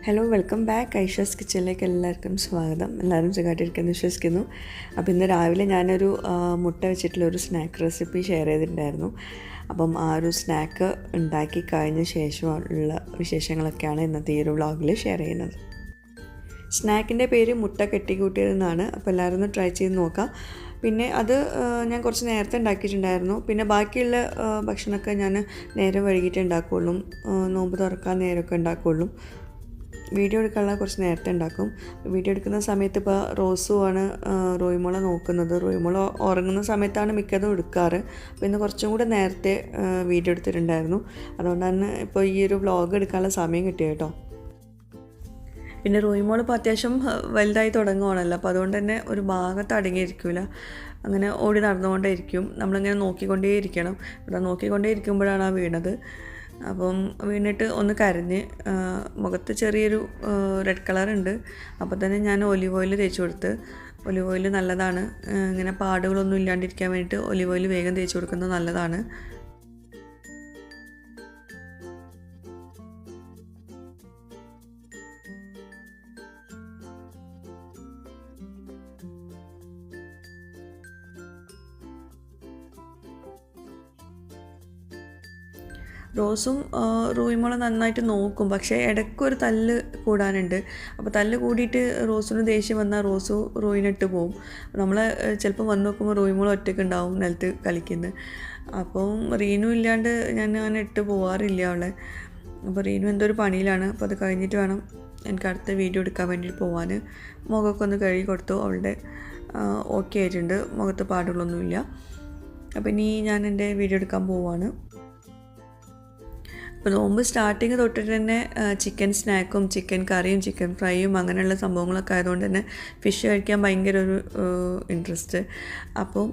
Hello welcome back Aisha's കിച്ചണിലേക്ക് എല്ലാവർക്കും സ്വാഗതം. എല്ലാവരും സുഖമായിട്ടിരിക്കുമെന്ന് വിശ്വസിക്കുന്നു. അപ്പോൾ ഇന്ന് രാവിലെ ഞാനൊരു മുട്ട വെച്ചിട്ടുള്ളൊരു സ്നാക്ക് റെസിപ്പി ഷെയർ ചെയ്തിട്ടുണ്ടായിരുന്നു. അപ്പം ആ ഒരു സ്നാക്ക് ഉണ്ടാക്കി കഴിഞ്ഞ ശേഷമുള്ള വിശേഷങ്ങളൊക്കെയാണ് ഇന്നത്തെ ഈ ഒരു വ്ളോഗിൽ ഷെയർ ചെയ്യുന്നത്. സ്നാക്കിൻ്റെ പേര് മുട്ട കെട്ടിക്കൂട്ടിയതെന്നാണ്. അപ്പോൾ എല്ലാവരും ഒന്ന് ട്രൈ ചെയ്ത് നോക്കാം. പിന്നെ അത് ഞാൻ കുറച്ച് നേരത്തെ ഉണ്ടാക്കിയിട്ടുണ്ടായിരുന്നു. പിന്നെ ബാക്കിയുള്ള ഭക്ഷണമൊക്കെ ഞാൻ നേരം വൈകിട്ട് ഉണ്ടാക്കുകയുള്ളൂ. നോമ്പ് തുറക്കാൻ നേരമൊക്കെ ഉണ്ടാക്കുകയുള്ളൂ. വീഡിയോ എടുക്കാനുള്ള കുറച്ച് നേരത്തെ ഉണ്ടാക്കും. വീഡിയോ എടുക്കുന്ന സമയത്ത് ഇപ്പോൾ റോസുമാണ് റോയിമോളെ നോക്കുന്നത്. റോയിമോള ഉറങ്ങുന്ന സമയത്താണ് മിക്കതും എടുക്കാറ്. അപ്പോൾ ഇന്ന് കുറച്ചും കൂടെ നേരത്തെ വീഡിയോ എടുത്തിട്ടുണ്ടായിരുന്നു. അതുകൊണ്ടാണ് ഇപ്പോൾ ഈ ഒരു വ്ളോഗ് എടുക്കാനുള്ള സമയം കിട്ടിയത് കേട്ടോ. പിന്നെ റോയിമോൾ ഇപ്പോൾ അത്യാവശ്യം വലുതായി തുടങ്ങുകയാണല്ലോ. അപ്പോൾ അതുകൊണ്ട് തന്നെ ഒരു ഭാഗത്ത് അടങ്ങിയിരിക്കില്ല. അങ്ങനെ ഓടി നടന്നുകൊണ്ടേയിരിക്കും. നമ്മളിങ്ങനെ നോക്കിക്കൊണ്ടേയിരിക്കണം. ഇവിടെ നോക്കിക്കൊണ്ടേയിരിക്കുമ്പോഴാണ് ആ വീണത്. അപ്പം വീണിട്ട് ഒന്ന് കരഞ്ഞ് മുഖത്ത് ചെറിയൊരു റെഡ് കളറുണ്ട്. അപ്പോൾ തന്നെ ഞാൻ ഒലിവ് ഓയിൽ തേച്ച് കൊടുത്ത്. ഒലിവ് ഓയിൽ നല്ലതാണ്. ഇങ്ങനെ പാടുകളൊന്നും ഇല്ലാണ്ടിരിക്കാൻ വേണ്ടിയിട്ട് ഒലിവ് ഓയിൽ വേഗം തേച്ച് കൊടുക്കുന്നത് നല്ലതാണ്. റോസും റോയിമോളെ നന്നായിട്ട് നോക്കും. പക്ഷേ ഇടയ്ക്കൊരു തല്ല് കൂടാനുണ്ട്. അപ്പോൾ തല്ല് കൂടിയിട്ട് റോസിന് ദേഷ്യം വന്നാൽ റോസു റോയിനിട്ട് പോവും. നമ്മൾ ചിലപ്പോൾ വന്ന് നോക്കുമ്പോൾ റോയിമോൾ ഒറ്റയ്ക്ക് ഉണ്ടാവും നിലത്ത് കളിക്കുന്നത്. അപ്പം റീനു ഇല്ലാണ്ട് ഞാൻ അങ്ങനെ ഇട്ട് പോവാറില്ല അവളെ. അപ്പോൾ റീനു എന്തോ ഒരു പണിയിലാണ്. അപ്പോൾ അത് കഴിഞ്ഞിട്ട് വേണം എനിക്ക് അടുത്ത വീഡിയോ എടുക്കാൻ വേണ്ടിയിട്ട് പോകാൻ. മുഖമൊക്കെ ഒന്ന് കഴുകി കൊടുത്തു. അവളുടെ ഓക്കെ ആയിട്ടുണ്ട്. മുഖത്ത് പാടുകളൊന്നുമില്ല. അപ്പോൾ ഇനി ഞാൻ എൻ്റെ വീഡിയോ എടുക്കാൻ പോവാണ്. അപ്പോൾ നോമ്പ് സ്റ്റാർട്ടിങ് തൊട്ടിട്ട് തന്നെ ചിക്കൻ സ്നാക്കും ചിക്കൻ കറിയും ചിക്കൻ ഫ്രൈയും അങ്ങനെയുള്ള സംഭവങ്ങളൊക്കെ ആയതുകൊണ്ട് തന്നെ ഫിഷ് കഴിക്കാൻ ഭയങ്കര ഒരു ഇൻട്രസ്റ്റ്. അപ്പം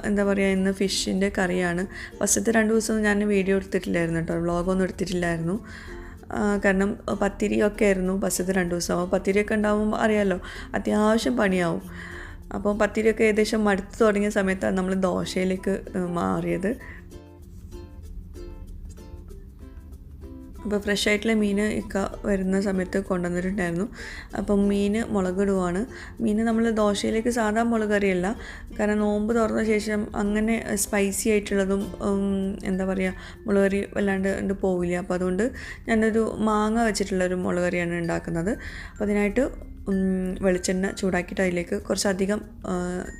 എന്താ പറയുക, ഇന്ന് ഫിഷിൻ്റെ കറിയാണ്. ഫസ്റ്റത്തെ 2 ദിവസം ഞാൻ വീഡിയോ എടുത്തിട്ടില്ലായിരുന്നു കേട്ടോ, വ്ളോഗൊന്നും എടുത്തിട്ടില്ലായിരുന്നു. കാരണം പത്തിരിയൊക്കെ ആയിരുന്നു ഫസ്റ്റത്തെ 2 ദിവസം. അപ്പോൾ പത്തിരിയൊക്കെ ഉണ്ടാകുമ്പോൾ അറിയാമല്ലോ അത്യാവശ്യം പണിയാവും. അപ്പോൾ പത്തിരിയൊക്കെ ഏകദേശം മടുത്ത് തുടങ്ങിയ സമയത്താണ് നമ്മൾ ദോശയിലേക്ക് മാറിയത്. അപ്പോൾ ഫ്രഷ് ആയിട്ടുള്ള മീൻ ഇക്ക വരുന്ന സമയത്ത് കൊണ്ടുവന്നിട്ടുണ്ടായിരുന്നു. അപ്പം മീൻ മുളകിടുവാണ്. മീൻ നമ്മൾ ദോശയിലേക്ക് സാധാ മുളക് കറിയല്ല. കാരണം നോമ്പ് തുറന്ന ശേഷം അങ്ങനെ സ്പൈസി ആയിട്ടുള്ളതും എന്താ പറയുക മുളക് കറി വല്ലാണ്ട് പോവില്ല. അപ്പോൾ അതുകൊണ്ട് ഞാനൊരു മാങ്ങ വെച്ചിട്ടുള്ളൊരു മുളക് കറിയാണ് ഉണ്ടാക്കുന്നത്. അപ്പോൾ അതിനായിട്ട് വെളിച്ചെണ്ണ ചൂടാക്കിയിട്ട് അതിലേക്ക് കുറച്ചധികം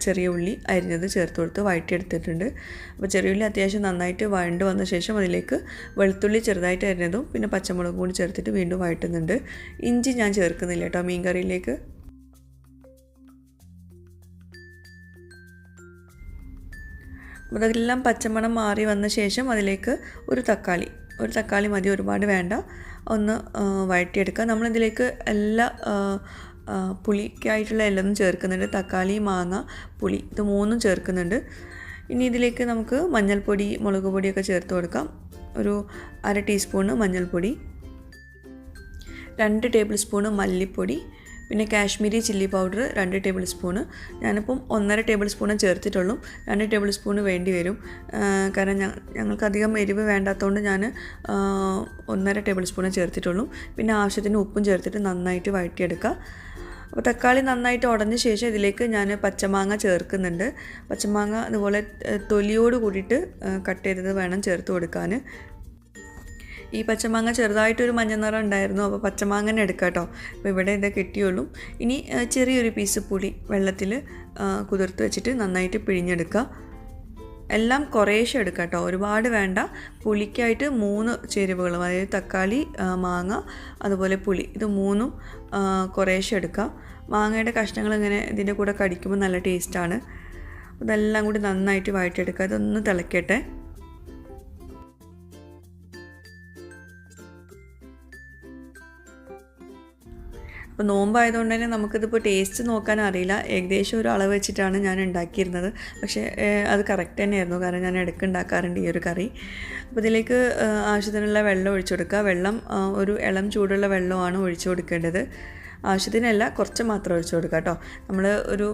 ചെറിയ ഉള്ളി അരിഞ്ഞത് ചേർത്ത് കൊടുത്ത് വഴറ്റിയെടുത്തിട്ടുണ്ട്. അപ്പോൾ ചെറിയ ഉള്ളി അത്യാവശ്യം നന്നായിട്ട് വഴണ്ട് വന്ന ശേഷം അതിലേക്ക് വെളുത്തുള്ളി ചെറുതായിട്ട് അരിഞ്ഞതും പിന്നെ പച്ചമുളകും കൂടി ചേർത്തിട്ട് വീണ്ടും വഴറ്റുന്നുണ്ട്. ഇഞ്ചി ഞാൻ ചേർക്കുന്നില്ല കേട്ടോ മീൻ കറിയിലേക്ക്. അതെല്ലാം പച്ചമണം മാറി വന്ന ശേഷം അതിലേക്ക് ഒരു തക്കാളി മതി, ഒരുപാട് വേണ്ട. ഒന്ന് വഴറ്റിയെടുക്കുക. നമ്മളിതിലേക്ക് എല്ലാ പുളിക്കായിട്ടുള്ള എല്ലാം ചേർക്കുന്നുണ്ട്. തക്കാളി, മാങ്ങ, പുളി ഇത് 3 ചേർക്കുന്നുണ്ട്. ഇനി ഇതിലേക്ക് നമുക്ക് മഞ്ഞൾപ്പൊടി മുളക് പൊടിയൊക്കെ ചേർത്ത് കൊടുക്കാം. ഒരു 1/2 ടീസ്പൂണ് മഞ്ഞൾപ്പൊടി, 2 ടേബിൾ സ്പൂണ് മല്ലിപ്പൊടി, പിന്നെ Kashmiri chilli powder 2 table spoon. ഞാനിപ്പം 1.5 ടേബിൾ സ്പൂണ് ചേർത്തിട്ടുള്ളൂ. 2 ടേബിൾ സ്പൂണ് വേണ്ടി വരും. കാരണം ഞങ്ങൾക്കധികം എരിവ് വേണ്ടാത്തതുകൊണ്ട് ഞാൻ 1.5 ടേബിൾ സ്പൂണ് ചേർത്തിട്ടുള്ളൂ. പിന്നെ ആവശ്യത്തിന് ഉപ്പും ചേർത്തിട്ട് നന്നായിട്ട് വഴറ്റിയെടുക്കുക. അപ്പോൾ തക്കാളി നന്നായിട്ട് ഉടഞ്ഞ ശേഷം ഇതിലേക്ക് ഞാൻ പച്ചമാങ്ങ ചേർക്കുന്നുണ്ട്. പച്ചമാങ്ങ അതുപോലെ തൊലിയോട് കൂടിയിട്ട് കട്ട് ചെയ്തത് വേണം ചേർത്ത് കൊടുക്കാൻ. ഈ പച്ചമാങ്ങ ചെറുതായിട്ടൊരു മഞ്ഞ നിറം ഉണ്ടായിരുന്നു. അപ്പോൾ പച്ചമാങ്ങനെ എടുക്കാം കേട്ടോ. അപ്പോൾ ഇവിടെ ഇതേ കിട്ടിയുള്ളൂ. ഇനി ചെറിയൊരു പീസ് പുളി വെള്ളത്തിൽ കുതിർത്ത് വെച്ചിട്ട് നന്നായിട്ട് പിഴിഞ്ഞെടുക്കുക. എല്ലാം കുറേശ്ശെ എടുക്കുക കേട്ടോ, ഒരുപാട് വേണ്ട. പുളിക്കായിട്ട് 3 ചേരുവകൾ, അതായത് തക്കാളി, മാങ്ങ അതുപോലെ പുളി, ഇത് 3ഉം കുറേശ്ശെ എടുക്കുക. മാങ്ങയുടെ കഷ്ണങ്ങൾ ഇങ്ങനെ ഇതിൻ്റെ കൂടെ കടിക്കുമ്പോൾ നല്ല ടേസ്റ്റാണ്. ഇതെല്ലാം കൂടി നന്നായിട്ട് വഴറ്റിയെടുക്കുക. ഇതൊന്ന് തിളക്കട്ടെ. അപ്പോൾ നോമ്പായതുകൊണ്ട് തന്നെ നമുക്കിതിപ്പോൾ ടേസ്റ്റ് നോക്കാൻ അറിയില്ല. ഏകദേശം ഒരു അളവ് വെച്ചിട്ടാണ് ഞാൻ ഉണ്ടാക്കിയിരുന്നത്. പക്ഷേ അത് കറക്റ്റ് തന്നെയായിരുന്നു. കാരണം ഞാൻ ഇടയ്ക്ക് ഉണ്ടാക്കാറുണ്ട് ഈ ഒരു കറി. അപ്പോൾ ഇതിലേക്ക് ആവശ്യത്തിനുള്ള വെള്ളം ഒഴിച്ചു കൊടുക്കുക. വെള്ളം ഒരു ഇളം ചൂടുള്ള വെള്ളമാണ് ഒഴിച്ചു കൊടുക്കേണ്ടത്. ആവശ്യത്തിനല്ല, കുറച്ച് മാത്രം ഒഴിച്ചു കൊടുക്കുക കേട്ടോ. നമ്മൾ ഒരു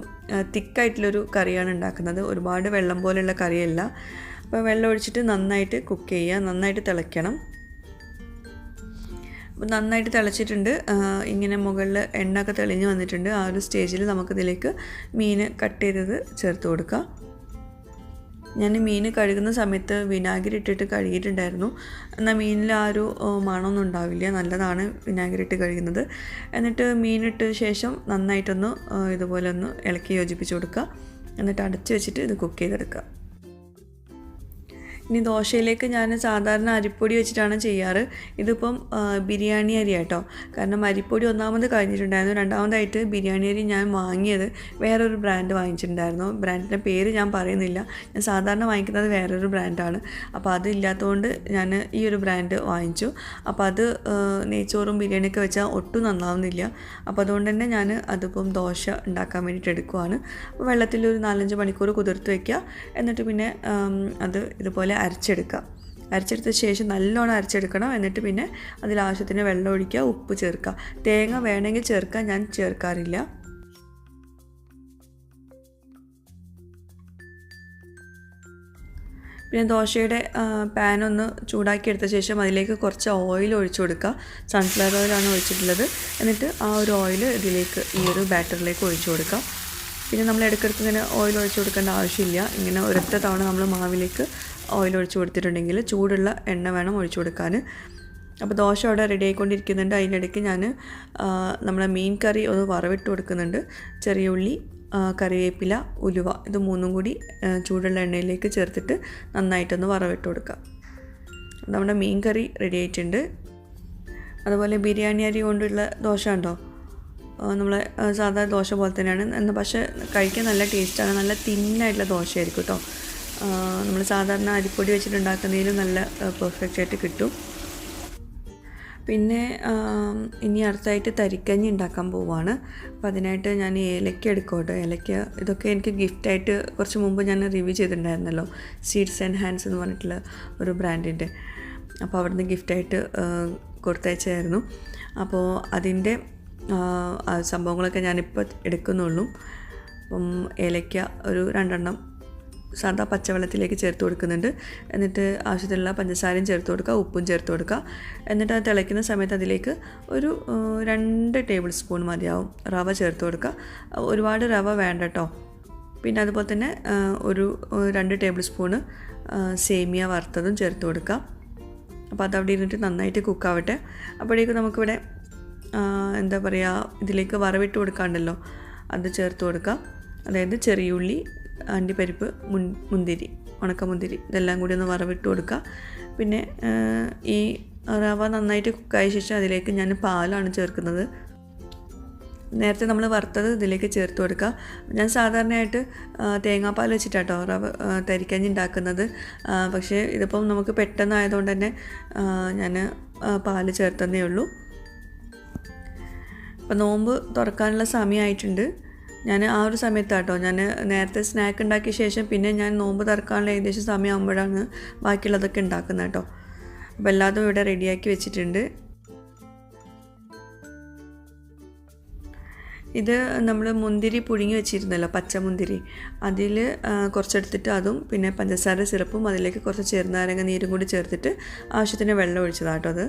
തിക്കായിട്ടുള്ളൊരു കറിയാണ് ഉണ്ടാക്കുന്നത്. ഒരുപാട് വെള്ളം പോലെയുള്ള കറിയല്ല. അപ്പോൾ വെള്ളം ഒഴിച്ചിട്ട് നന്നായിട്ട് കുക്ക് ചെയ്യുക. നന്നായിട്ട് തിളയ്ക്കണം. അപ്പോൾ നന്നായിട്ട് തിളച്ചിട്ടുണ്ട്. ഇങ്ങനെ മുകളിൽ എണ്ണ ഒക്കെ തെളിഞ്ഞ് വന്നിട്ടുണ്ട്. ആ ഒരു സ്റ്റേജിൽ നമുക്കിതിലേക്ക് മീൻ കട്ട് ചെയ്തത് ചേർത്ത് കൊടുക്കാം. ഞാൻ മീൻ കഴുകുന്ന സമയത്ത് വിനാഗിരി ഇട്ടിട്ട് കഴുകിയിട്ടുണ്ടായിരുന്നു. എന്നാൽ മീനിൽ ആ ഒരു മണമൊന്നും ഉണ്ടാവില്ല. നല്ലതാണ് വിനാഗിരി ഇട്ട് കഴുകുന്നത്. എന്നിട്ട് മീനിട്ട് ശേഷം നന്നായിട്ടൊന്ന് ഇതുപോലെ ഒന്ന് ഇളക്കി യോജിപ്പിച്ച് കൊടുക്കുക. എന്നിട്ട് അടച്ച് വെച്ചിട്ട് ഇത് കുക്ക് ചെയ്തെടുക്കുക. ഇനി ദോശയിലേക്ക് ഞാൻ സാധാരണ അരിപ്പൊടി വെച്ചിട്ടാണ് ചെയ്യാറ്. ഇതിപ്പം ബിരിയാണി അരി കേട്ടോ. കാരണം അരിപ്പൊടി ഒന്നാമത് കഴിഞ്ഞിട്ടുണ്ടായിരുന്നു. രണ്ടാമതായിട്ട് ബിരിയാണി അരി ഞാൻ വാങ്ങിയത് വേറൊരു ബ്രാൻഡ് വാങ്ങിച്ചിട്ടുണ്ടായിരുന്നു. ബ്രാൻഡിൻ്റെ പേര് ഞാൻ പറയുന്നില്ല. ഞാൻ സാധാരണ വാങ്ങിക്കുന്നത് വേറൊരു ബ്രാൻഡാണ്. അപ്പോൾ അതില്ലാത്തതുകൊണ്ട് ഞാൻ ഈ ഒരു ബ്രാൻഡ് വാങ്ങിച്ചു. അപ്പോൾ അത് നെയ്ച്ചോറും ബിരിയാണിയൊക്കെ വെച്ചാൽ ഒട്ടും നന്നാവുന്നില്ല. അപ്പോൾ അതുകൊണ്ട് തന്നെ ഞാൻ അതിപ്പം ദോശ ഉണ്ടാക്കാൻ വേണ്ടിയിട്ട് എടുക്കുവാണ്. അപ്പോൾ വെള്ളത്തിൽ ഒരു 4-5 മണിക്കൂർ കുതിർത്ത് വയ്ക്കുക. എന്നിട്ട് പിന്നെ അത് ഇതുപോലെ അരച്ചെടുത്ത ശേഷം നല്ലോണം അരച്ചെടുക്കണം. എന്നിട്ട് പിന്നെ അതിലാവശ്യത്തിന് വെള്ളം ഒഴിക്കുക, ഉപ്പ് ചേർക്കുക. തേങ്ങ വേണമെങ്കിൽ ചേർക്കുക, ഞാൻ ചേർക്കാറില്ല. പിന്നെ ദോശയുടെ പാനൊന്ന് ചൂടാക്കി എടുത്ത ശേഷം അതിലേക്ക് കുറച്ച് ഓയിൽ ഒഴിച്ചു കൊടുക്കുക. സൺഫ്ലവർ ഓയിലാണ് ഒഴിച്ചിട്ടുള്ളത്. എന്നിട്ട് ആ ഒരു ഓയിൽ ഇതിലേക്ക് ഈ ഒരു ബാറ്ററിലേക്ക് ഒഴിച്ചു കൊടുക്കുക. പിന്നെ നമ്മൾ ഇടയ്ക്കിടയ്ക്ക് ഇങ്ങനെ ഓയിൽ ഒഴിച്ചു കൊടുക്കേണ്ട ആവശ്യമില്ല. ഇങ്ങനെ ഒരൊറ്റ തവണ നമ്മൾ മാവിലേക്ക് ഓയിൽ ഒഴിച്ച് കൊടുത്തിട്ടുണ്ടെങ്കിൽ ചൂടുള്ള എണ്ണ വേണം ഒഴിച്ചു കൊടുക്കാൻ. അപ്പോൾ ദോശ അവിടെ റെഡി ആയിക്കൊണ്ടിരിക്കുന്നുണ്ട്. അതിനിടയ്ക്ക് ഞാൻ നമ്മളെ മീൻ കറി ഒന്ന് വറവിട്ട് കൊടുക്കുന്നുണ്ട്. ചെറിയ ഉള്ളി, കറിവേപ്പില, ഉലുവ ഇത് മൂന്നും കൂടി ചൂടുള്ള എണ്ണയിലേക്ക് ചേർത്തിട്ട് നന്നായിട്ടൊന്ന് വറവിട്ട് കൊടുക്കുക. നമ്മുടെ മീൻ കറി റെഡി ആയിട്ടുണ്ട്. അതുപോലെ ബിരിയാണി അരി കൊണ്ടുള്ള ദോശ ഉണ്ടോ, നമ്മളെ സാധാരണ ദോശ പോലെ തന്നെയാണ്. എന്നാൽ പക്ഷേ കഴിക്കാൻ നല്ല ടേസ്റ്റാണ്. നല്ല തിന്നായിട്ടുള്ള ദോശയായിരിക്കും കേട്ടോ. നമ്മൾ സാധാരണ അരിപ്പൊടി വെച്ചിട്ടുണ്ടാക്കുന്നതിലും നല്ല പെർഫെക്റ്റ് ആയിട്ട് കിട്ടും. പിന്നെ ഇനി അടുത്തായിട്ട് തരിക്കഞ്ഞി ഉണ്ടാക്കാൻ പോവുകയാണ്. അപ്പോൾ അതിനായിട്ട് ഞാൻ ഏലക്ക എടുക്കട്ടെ. ഏലക്ക ഇതൊക്കെ എനിക്ക് ഗിഫ്റ്റായിട്ട് കുറച്ച് മുമ്പ് ഞാൻ റിവ്യൂ ചെയ്തിട്ടുണ്ടായിരുന്നല്ലോ, സീഡ്സ് ആൻഡ് ഹാൻഡ്സ് എന്ന് പറഞ്ഞിട്ടുള്ള ഒരു ബ്രാൻഡിൻ്റെ. അപ്പോൾ അവിടുന്ന് ഗിഫ്റ്റായിട്ട് കൊടുത്തയച്ചായിരുന്നു. അപ്പോൾ അതിൻ്റെ സംഭവങ്ങളൊക്കെ ഞാനിപ്പോൾ എടുക്കുന്നുള്ളൂ. അപ്പം ഏലക്ക ഒരു 2 എണ്ണം സാധാ പച്ചവെള്ളത്തിലേക്ക് ചേർത്ത് കൊടുക്കുന്നുണ്ട്. എന്നിട്ട് ആവശ്യത്തിനുള്ള പഞ്ചസാരയും ചേർത്ത് കൊടുക്കുക, ഉപ്പും ചേർത്ത് കൊടുക്കുക. എന്നിട്ട് അത് തിളയ്ക്കുന്ന സമയത്ത് അതിലേക്ക് ഒരു 2 ടേബിൾ സ്പൂൺ മതിയാവും റവ ചേർത്ത് കൊടുക്കുക. ഒരുപാട് റവ വേണ്ട കേട്ടോ. പിന്നെ അതുപോലെ തന്നെ ഒരു 2 ടേബിൾ സ്പൂണ് സേമിയ വറുത്തതും ചേർത്ത് കൊടുക്കുക. അപ്പോൾ അതവിടെ ഇരുന്നിട്ട് നന്നായിട്ട് കുക്കാവട്ടെ. അപ്പോഴേക്കും നമുക്കിവിടെ എന്താ പറയുക, ഇതിലേക്ക് വറവിട്ട് കൊടുക്കാണ്ടല്ലോ, അത് ചേർത്ത് കൊടുക്കാം. അതായത് ചെറിയുള്ളി, അണ്ടിപ്പരിപ്പ്, മുന്തിരി, ഉണക്കമുന്തിരി ഇതെല്ലാം കൂടി ഒന്ന് വറവിട്ട് കൊടുക്കുക. പിന്നെ ഈ റവ നന്നായിട്ട് കുക്കായ ശേഷം അതിലേക്ക് ഞാൻ പാലാണ് ചേർക്കുന്നത്. നേരത്തെ നമ്മൾ വറുത്തത് ഇതിലേക്ക് ചേർത്ത് കൊടുക്കുക. ഞാൻ സാധാരണയായിട്ട് തേങ്ങാപ്പാൽ വെച്ചിട്ടാട്ടോ റവ തരിക്കഞ്ഞി ഉണ്ടാക്കുന്നത്. പക്ഷേ ഇതിപ്പം നമുക്ക് പെട്ടെന്നായതുകൊണ്ട് തന്നെ ഞാൻ പാല് ചേർത്തതേ ഉള്ളൂ. അപ്പോൾ നോമ്പ് തുറക്കാനുള്ള സമയമായിട്ടുണ്ട്. ഞാൻ ആ ഒരു സമയത്താട്ടോ ഞാൻ നേരത്തെ സ്നാക്ക് ഉണ്ടാക്കിയ ശേഷം പിന്നെ ഞാൻ നോമ്പ് തുറക്കാനുള്ള ഏകദേശം സമയമാകുമ്പോഴാണ് ബാക്കിയുള്ളതൊക്കെ ഉണ്ടാക്കുന്നത് കേട്ടോ. അപ്പോൾ എല്ലാതും ഇവിടെ റെഡിയാക്കി വെച്ചിട്ടുണ്ട്. ഇത് നമ്മൾ മുന്തിരി പുഴുങ്ങി വെച്ചിരുന്നല്ലോ, പച്ചമുന്തിരി, അതിൽ കുറച്ചെടുത്തിട്ട് അതും പിന്നെ പഞ്ചസാര സിറപ്പും അതിലേക്ക് കുറച്ച് ചെറുനാരങ്ങ നീരും കൂടി ചേർത്തിട്ട് ആവശ്യത്തിന് വെള്ളം ഒഴിച്ചതാട്ടോ അത്.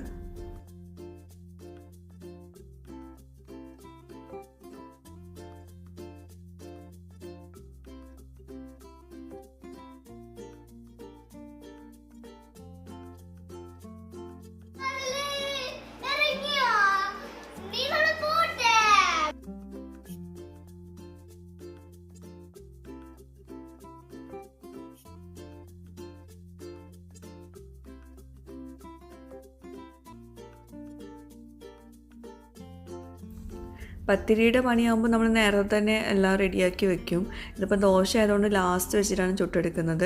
പത്തിരിയുടെ പണിയാകുമ്പോൾ നമ്മൾ നേരത്തെ തന്നെ എല്ലാം റെഡിയാക്കി വെക്കും. ഇതിപ്പോൾ ദോശ ആയതുകൊണ്ട് ലാസ്റ്റ് വെച്ചിട്ടാണ് ചുട്ടെടുക്കുന്നത്.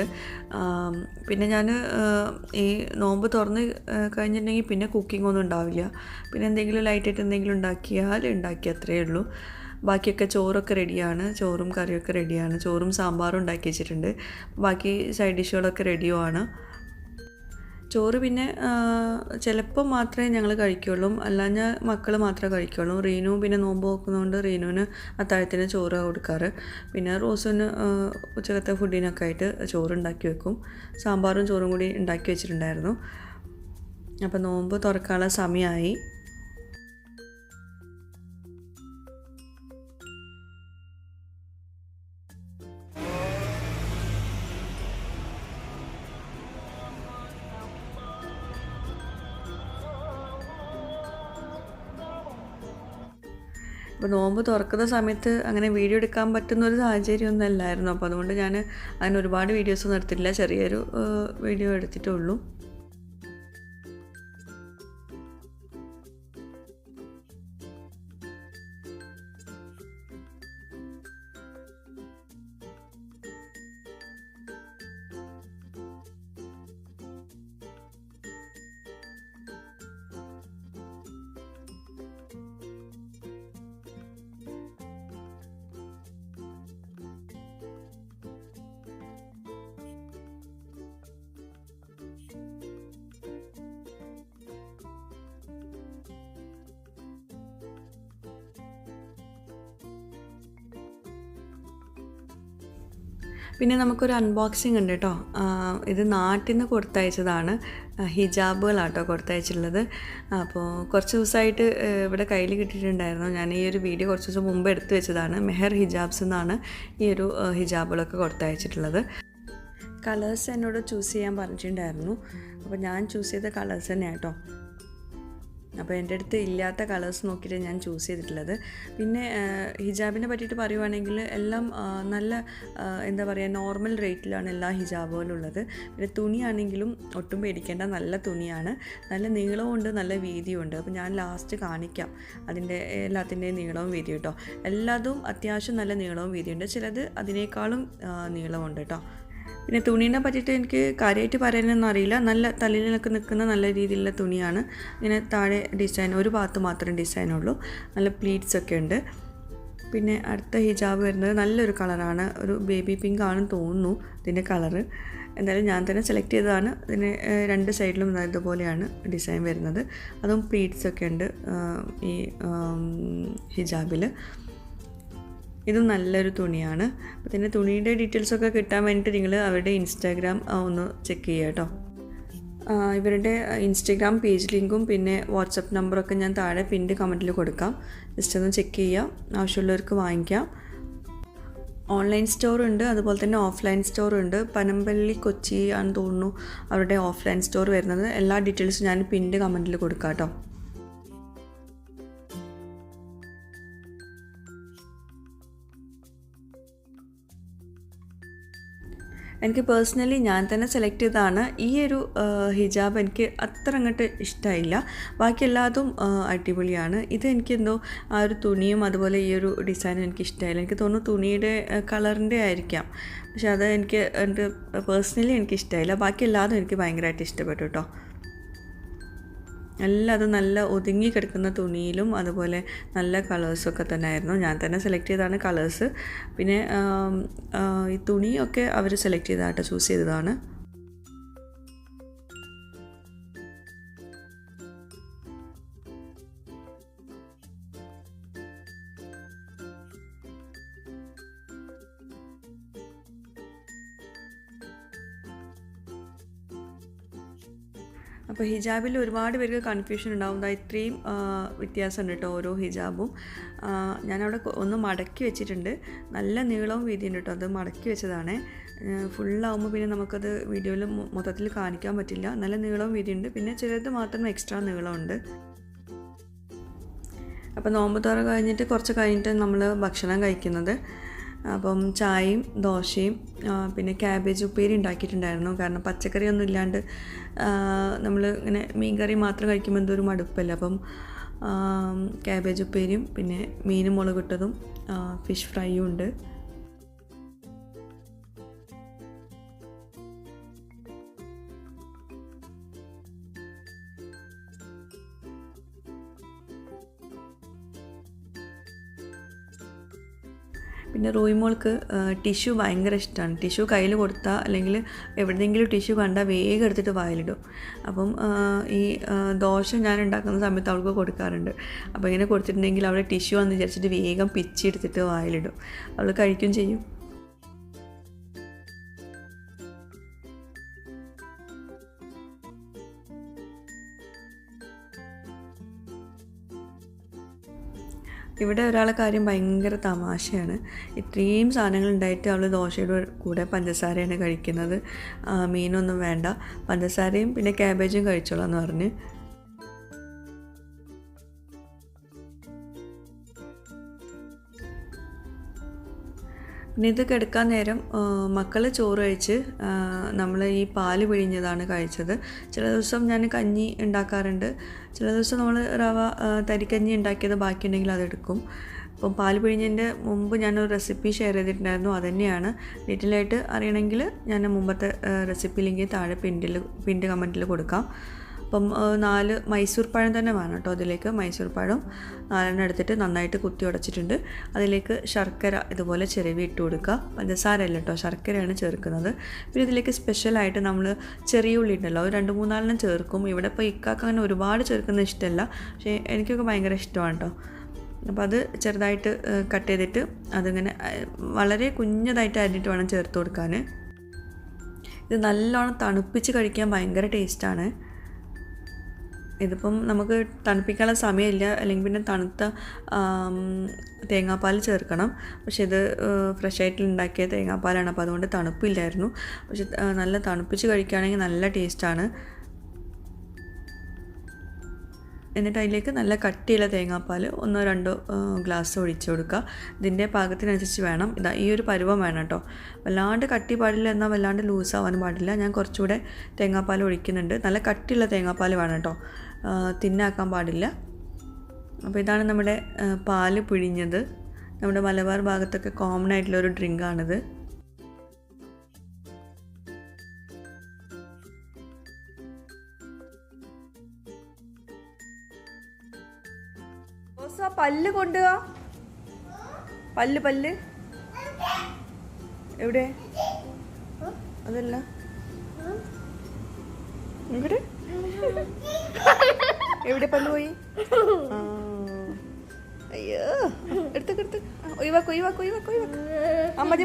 പിന്നെ ഞാൻ ഈ നോമ്പ് തുറന്ന് കഴിഞ്ഞിട്ടുണ്ടെങ്കിൽ പിന്നെ കുക്കിംഗ് ഒന്നും ഉണ്ടാവില്ല. പിന്നെ എന്തെങ്കിലും ലൈറ്റായിട്ട് എന്തെങ്കിലും ഉണ്ടാക്കി അത്രയേ ഉള്ളൂ. ബാക്കിയൊക്കെ ചോറൊക്കെ റെഡിയാണ്, ചോറും കറിയൊക്കെ റെഡിയാണ്. ചോറും സാമ്പാറും ഉണ്ടാക്കി വെച്ചിട്ടുണ്ട്. ബാക്കി സൈഡ് ഡിഷുകളൊക്കെ റെഡിയുമാണ്. ചോറ് പിന്നെ ചിലപ്പോൾ മാത്രമേ ഞങ്ങൾ കഴിക്കുകയുള്ളൂ, അല്ലാഞ്ഞ മക്കൾ മാത്രമേ കഴിക്കുകയുള്ളൂ. റീനു പിന്നെ നോമ്പ് നോക്കുന്നതുകൊണ്ട് റീനുവിന് അത്താഴത്തിന് ചോറ് കൊടുക്കാറ്. പിന്നെ റോസിന് ഉച്ചക്കത്തെ ഫുഡിനൊക്കെ ആയിട്ട് ചോറ് ഉണ്ടാക്കി വെക്കും. സാമ്പാറും ചോറും കൂടി ഉണ്ടാക്കി വെച്ചിട്ടുണ്ടായിരുന്നു. അപ്പോൾ നോമ്പ് തുറക്കാനുള്ള സമയമായി. അപ്പോൾ നോമ്പ് തുറക്കുന്ന സമയത്ത് അങ്ങനെ വീഡിയോ എടുക്കാൻ പറ്റുന്ന ഒരു സാഹചര്യമൊന്നും അല്ലായിരുന്നു. അപ്പോൾ അതുകൊണ്ട് ഞാൻ അങ്ങനെ ഒരുപാട് വീഡിയോസൊന്നും എടുത്തിട്ടില്ല, ചെറിയൊരു വീഡിയോ എടുത്തിട്ടുള്ളൂ. പിന്നെ നമുക്കൊരു അൺബോക്സിങ് ഉണ്ട് കേട്ടോ. ഇത് നാട്ടിൽ നിന്ന് കൊടുത്തയച്ചതാണ്, ഹിജാബുകളാട്ടോ കൊടുത്തയച്ചിട്ടുള്ളത്. അപ്പോൾ കുറച്ച് ദിവസമായിട്ട് ഇവിടെ കയ്യിൽ കിട്ടിയിട്ടുണ്ടായിരുന്നു. ഞാൻ ഈ ഒരു വീഡിയോ കുറച്ച് ദിവസം മുമ്പ് എടുത്തു വെച്ചതാണ്. മെഹർ ഹിജാബ്സ് എന്നാണ് ഈ ഒരു ഹിജാബുകളൊക്കെ കൊടുത്തയച്ചിട്ടുള്ളത്. കളേഴ്സ് എന്നോട് ചൂസ് ചെയ്യാൻ പറഞ്ഞിട്ടുണ്ടായിരുന്നു. അപ്പോൾ ഞാൻ ചൂസ് ചെയ്ത കളേഴ്സ് തന്നെയാണ് കേട്ടോ. അപ്പോൾ എൻ്റെ അടുത്ത് ഇല്ലാത്ത കളേഴ്സ് നോക്കിയിട്ട് ഞാൻ ചൂസ് ചെയ്തിട്ടുള്ളത്. പിന്നെ ഹിജാബിനെ പറ്റിയിട്ട് പറയുവാണെങ്കിൽ എല്ലാം നല്ല എന്താ പറയുക, നോർമൽ റേറ്റിലാണ് എല്ലാ ഹിജാബുകളും ഉള്ളത്. പിന്നെ തുണിയാണെങ്കിലും ഒട്ടും പേടിക്കേണ്ട, നല്ല തുണിയാണ്, നല്ല നീളമുണ്ട്, നല്ല വീതിയുണ്ട്. അപ്പോൾ ഞാൻ ലാസ്റ്റ് കാണിക്കാം അതിൻ്റെ എല്ലാത്തിൻ്റെയും നീളവും വീതിയും കേട്ടോ. എല്ലാതും അത്യാവശ്യം നല്ല നീളവും വീതിയുണ്ട്, ചിലത് അതിനേക്കാളും നീളമുണ്ട് കേട്ടോ. പിന്നെ തുണീനെ പറ്റിയിട്ട് എനിക്ക് കാര്യമായിട്ട് പറയാനൊന്നും അറിയില്ല. നല്ല തലയിലൊക്കെ നിൽക്കുന്ന നല്ല രീതിയിലുള്ള തുണിയാണ്. ഇങ്ങനെ താഴെ ഡിസൈൻ, ഒരു ഭാഗത്ത് മാത്രം ഡിസൈനുള്ളൂ, നല്ല പ്ലീറ്റ്സ് ഒക്കെ ഉണ്ട്. പിന്നെ അടുത്ത ഹിജാബ് വരുന്നത് നല്ലൊരു കളറാണ്, ഒരു ബേബി പിങ്ക് ആണെന്ന് തോന്നുന്നു ഇതിൻ്റെ കളറ്. എന്തായാലും ഞാൻ തന്നെ സെലക്ട് ചെയ്തതാണ്. ഇതിന് രണ്ട് സൈഡിലും ഇതുപോലെയാണ് ഡിസൈൻ വരുന്നത്. അതും പ്ലീറ്റ്സ് ഒക്കെ ഉണ്ട് ഈ ഹിജാബിൽ. ഇതും നല്ലൊരു തുണിയാണ്. അപ്പോൾ ഇതിൻ്റെ തുണിയുടെ ഡീറ്റെയിൽസൊക്കെ കിട്ടാൻ വേണ്ടിയിട്ട് നിങ്ങൾ അവരുടെ ഇൻസ്റ്റാഗ്രാം ഒന്ന് ചെക്ക് ചെയ്യുക കേട്ടോ. ഇവരുടെ ഇൻസ്റ്റാഗ്രാം പേജ് ലിങ്കും പിന്നെ വാട്സപ്പ് നമ്പറൊക്കെ ഞാൻ താഴെ പിൻ്റെ കമൻറ്റിൽ കൊടുക്കാം. ജസ്റ്റ് ഒന്ന് ചെക്ക് ചെയ്യാം, ആവശ്യമുള്ളവർക്ക് വാങ്ങിക്കാം. ഓൺലൈൻ സ്റ്റോറുണ്ട്, അതുപോലെ തന്നെ ഓഫ്ലൈൻ സ്റ്റോറുണ്ട്. പനമ്പള്ളി കൊച്ചി ആണെന്ന് തോന്നുന്നു അവരുടെ ഓഫ്ലൈൻ സ്റ്റോർ വരുന്നത്. എല്ലാ ഡീറ്റെയിൽസും ഞാൻ പിൻ്റെ കമൻറ്റിൽ കൊടുക്കാം കേട്ടോ. എനിക്ക് പേഴ്സണലി ഞാൻ തന്നെ സെലക്ട് ചെയ്തതാണ്. ഈ ഒരു ഹിജാബ് എനിക്ക് അത്ര അങ്ങോട്ട് ഇഷ്ടമായില്ല, ബാക്കി എല്ലാതും അടിപൊളിയാണ്. ഇത് എനിക്കെന്തോ ആ ഒരു തുണിയും അതുപോലെ ഈ ഒരു ഡിസൈനും എനിക്ക് ഇഷ്ടമായില്ല. എനിക്ക് തോന്നുന്നു തുണിയുടെ കളറിൻ്റെ ആയിരിക്കാം, പക്ഷെ അത് എനിക്ക് എൻ്റെ പേഴ്സണലി എനിക്ക് ഇഷ്ടമായില്ല. ബാക്കി എല്ലാതും എനിക്ക് ഭയങ്കരമായിട്ട് ഇഷ്ടപ്പെട്ടു കേട്ടോ. എല്ലാതും നല്ല ഒതുങ്ങി കിടക്കുന്ന തുണിയിലും അതുപോലെ നല്ല കളേഴ്സൊക്കെ തന്നെ ആയിരുന്നു. ഞാൻ തന്നെ സെലക്ട് ചെയ്തതാണ് കളേഴ്സ്. പിന്നെ ഈ തുണിയൊക്കെ അവർ സെലക്ട് ചെയ്തതാട്ടോ, ചൂസ് ചെയ്തതാണ്. അപ്പോൾ ഹിജാബിൽ ഒരുപാട് പേർക്ക് കൺഫ്യൂഷൻ ഉണ്ടാവും. ഇത്രയും വ്യത്യാസമുണ്ട് കേട്ടോ ഓരോ ഹിജാബും. ഞാനവിടെ ഒന്ന് മടക്കി വെച്ചിട്ടുണ്ട്, നല്ല നീളവും വീതിയുണ്ട് കേട്ടോ. അത് മടക്കി വെച്ചതാണ്. ഫുള്ളാവുമ്പോൾ പിന്നെ നമുക്കത് വീഡിയോയിൽ മൊത്തത്തിൽ കാണിക്കാൻ പറ്റില്ല. നല്ല നീളവും വീതിയുണ്ട്, പിന്നെ ചിലത് മാത്രം എക്സ്ട്രാ നീളമുണ്ട്. അപ്പോൾ നോമ്പ് തുറ കഴിഞ്ഞിട്ട് കുറച്ച് കഴിഞ്ഞിട്ട് നമ്മൾ ഭക്ഷണം കഴിക്കുന്നത്. അപ്പം ചായയും ദോശയും പിന്നെ ക്യാബേജ് ഉപ്പേരി ഉണ്ടാക്കിയിട്ടുണ്ടായിരുന്നു. കാരണം പച്ചക്കറിയൊന്നും ഇല്ലാണ്ട് നമ്മൾ ഇങ്ങനെ മീൻ കറി മാത്രം കഴിക്കുമ്പോൾ എന്തോ ഒരു മടുപ്പല്ല. അപ്പം ക്യാബേജ് ഉപ്പേരിയും പിന്നെ മീൻ മുളകിട്ടതും ഫിഷ് ഫ്രൈയും ഉണ്ട്. പിന്നെ റോയിമോൾക്ക് ടിഷ്യൂ ഭയങ്കര ഇഷ്ടമാണ്. ടിഷ്യൂ കയ്യിൽ കൊടുത്താൽ അല്ലെങ്കിൽ എവിടെയെങ്കിലും ടിഷ്യൂ കണ്ടാൽ വേഗം എടുത്തിട്ട് വായിലിടും. അപ്പം ഈ ദോശ ഞാൻ ഉണ്ടാക്കുന്ന സമയത്ത് അവൾക്ക് കൊടുക്കാറുണ്ട്. അപ്പോൾ ഇങ്ങനെ കൊടുത്തിട്ടുണ്ടെങ്കിൽ അവിടെ ടിഷ്യൂ ആണെന്ന് വിചാരിച്ചിട്ട് വേഗം പിച്ചി എടുത്തിട്ട് വായിലിടും. അവൾ കഴിക്കുകയും ചെയ്യും. ഇവിടെ ഒരാളെ കാര്യം ഭയങ്കര തമാശയാണ്. ഇത്രയും സാധനങ്ങൾ ഉണ്ടായിട്ട് അവൾ ദോശയുടെ കൂടെ പഞ്ചസാരയാണ് കഴിക്കുന്നത്. മീനൊന്നും വേണ്ട, പഞ്ചസാരയും പിന്നെ ക്യാബേജും കഴിച്ചോളാം എന്ന് പറഞ്ഞ്. പിന്നെ ഇത് കിടക്കാൻ നേരം മക്കൾ ചോറ് കഴിച്ച് നമ്മൾ ഈ പാല് പിഴിഞ്ഞതാണ് കഴിച്ചത്. ചില ദിവസം ഞാൻ കഞ്ഞി ഉണ്ടാക്കാറുണ്ട്, ചില ദിവസം നമ്മൾ തരിക്കഞ്ഞി ഉണ്ടാക്കിയത് ബാക്കിയുണ്ടെങ്കിൽ അതെടുക്കും. അപ്പം പാൽ പിഴിഞ്ഞതിൻ്റെ മുമ്പ് ഞാനൊരു റെസിപ്പി ഷെയർ ചെയ്തിട്ടുണ്ടായിരുന്നു, അതുതന്നെയാണ്. ഡീറ്റെയിൽ ആയിട്ട് അറിയണമെങ്കിൽ ഞാൻ മുമ്പത്തെ റെസിപ്പി ലിങ്ക് താഴെ പിൻഡ് കമൻറ്റിൽ കൊടുക്കാം. അപ്പം 4 മൈസൂർ പഴം തന്നെ വേണം കേട്ടോ. അതിലേക്ക് മൈസൂർ പഴം 4 എടുത്തിട്ട് നന്നായിട്ട് കുത്തി ഉടച്ചിട്ടുണ്ട്. അതിലേക്ക് ശർക്കര ഇതുപോലെ ചിരവി ഇട്ട് കൊടുക്കുക. പഞ്ചസാര അല്ല കേട്ടോ, ശർക്കരയാണ് ചേർക്കുന്നത്. പിന്നെ ഇതിലേക്ക് സ്പെഷ്യലായിട്ട് നമ്മൾ ചെറിയ ഉള്ളി ഉണ്ടല്ലോ, 2-3 ചേർക്കും. ഇവിടെ ഇപ്പോൾ ഇക്കാക്ക് അങ്ങനെ ഒരുപാട് ചേർക്കുന്നത് ഇഷ്ടമല്ല, പക്ഷേ എനിക്കൊക്കെ ഭയങ്കര ഇഷ്ടമാണ് കേട്ടോ. അപ്പോൾ അത് ചെറുതായിട്ട് കട്ട് ചെയ്തിട്ട് അതിങ്ങനെ വളരെ കുഞ്ഞതായിട്ട് അരിഞ്ഞിട്ട് വേണം ചേർത്ത് കൊടുക്കാൻ. ഇത് നല്ലോണം തണുപ്പിച്ച് കഴിക്കാൻ ഭയങ്കര ടേസ്റ്റാണ്. ഇതിപ്പം നമുക്ക് തണുപ്പിക്കാനുള്ള സമയമില്ല, അല്ലെങ്കിൽ പിന്നെ തണുത്ത തേങ്ങാപ്പാൽ ചേർക്കണം. പക്ഷേ ഇത് ഫ്രഷായിട്ട് ഉണ്ടാക്കിയ തേങ്ങാപ്പാലാണ്, അപ്പോൾ അതുകൊണ്ട് തണുപ്പില്ലായിരുന്നു. പക്ഷെ നല്ല തണുപ്പിച്ച് കഴിക്കുകയാണെങ്കിൽ നല്ല ടേസ്റ്റാണ്. എന്നിട്ട് അതിലേക്ക് നല്ല കട്ടിയുള്ള തേങ്ങാപ്പാൽ 1-2 ഗ്ലാസ് ഒഴിച്ച് കൊടുക്കുക. ഇതിൻ്റെ പാകത്തിനനുസരിച്ച് വേണം. ഈ ഒരു പരുവം വേണം കേട്ടോ. വല്ലാണ്ട് കട്ടി പാടില്ല, എന്നാൽ വല്ലാണ്ട് ലൂസാവാനും പാടില്ല. ഞാൻ കുറച്ചുകൂടെ തേങ്ങാപ്പാൽ ഒഴിക്കുന്നുണ്ട്. നല്ല കട്ടിയുള്ള തേങ്ങാപ്പാൽ വേണം കേട്ടോ, തിന്നാക്കാൻ പാടില്ല. അപ്പോൾ ഇതാണ് നമ്മുടെ പാല് പിഴിഞ്ഞത്. നമ്മുടെ മലബാർ ഭാഗത്തൊക്കെ കോമൺ ആയിട്ടുള്ളൊരു ഡ്രിങ്കാണിത്. പല്ല് കൊണ്ടുവാ, പല്ല് എവിടെ? അതല്ല ഇങ്ങോട്ട് എവിടെ പല്ല് പോയി? അയ്യോ, എടുത്ത് ഒഴിവാക്ക്. മതി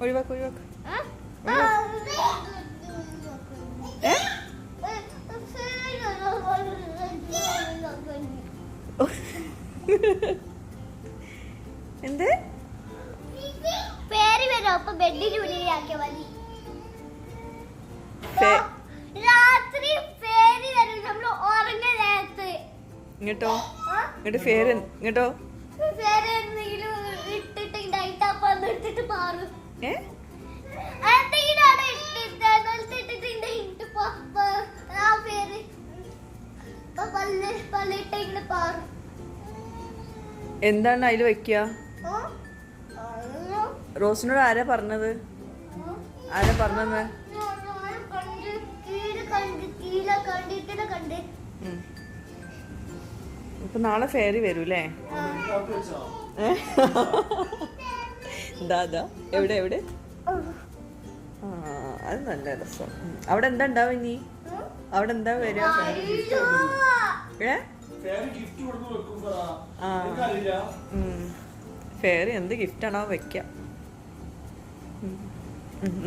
ഒഴിവാക്ക്. എന്ത് പേര് വരും? അപ്പൊ ബെഡിന് ഉള്ളിലാക്കിയ മതി. രാത്രി പേര് വരും നമ്മൾ ഉറങ്ങുന്ന നേരത്ത്. ഇങ്ങോട്ടോ ഫേര് ഇങ്ങോട്ടോ പേര് എന്തെങ്കിലും ഇട്ടിട്ട് ഡൈറ്റാപ്പ് എടുത്തിട്ട് മാറും. എന്താണ് അതിൽ വെക്കുക? റോസിനോട് ആരാ പറഞ്ഞത്? ഇപ്പൊ നാളെ ഫെയറി വരൂല്ലേ? എന്താ എവിടെ? അത് നല്ല രസം. അവിടെ എന്താ ഉണ്ടാവും ഇനി? അവിടെ എന്താ വരിക? ഫെയറി എന്ത് ഗിഫ്റ്റാണോ വെക്കാം.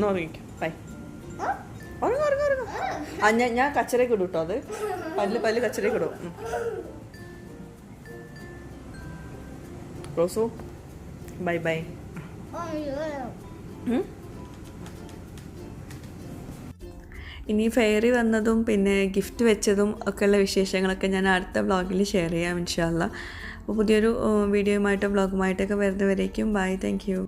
ഉറങ്ങിക്കും. ബൈ. ഉറങ്ങും. ഞാൻ കച്ചറയ്ക്ക് ഇടും കേട്ടോ. അത് പല്ല് കച്ചറയ്ക്ക് ഇടും. റോസു ബൈ. ഇനി ഫെയറി വന്നതും പിന്നെ ഗിഫ്റ്റ് വെച്ചതും ഒക്കെയുള്ള വിശേഷങ്ങളൊക്കെ ഞാൻ അടുത്ത വ്ളോഗിൽ ഷെയർ ചെയ്യാം ഇൻഷാ അല്ലാ. അപ്പോൾ പുതിയൊരു വീഡിയോയുമായിട്ടും വ്ളോഗുമായിട്ടൊക്കെ വരുന്നവരേക്കും ബൈ. Thank you.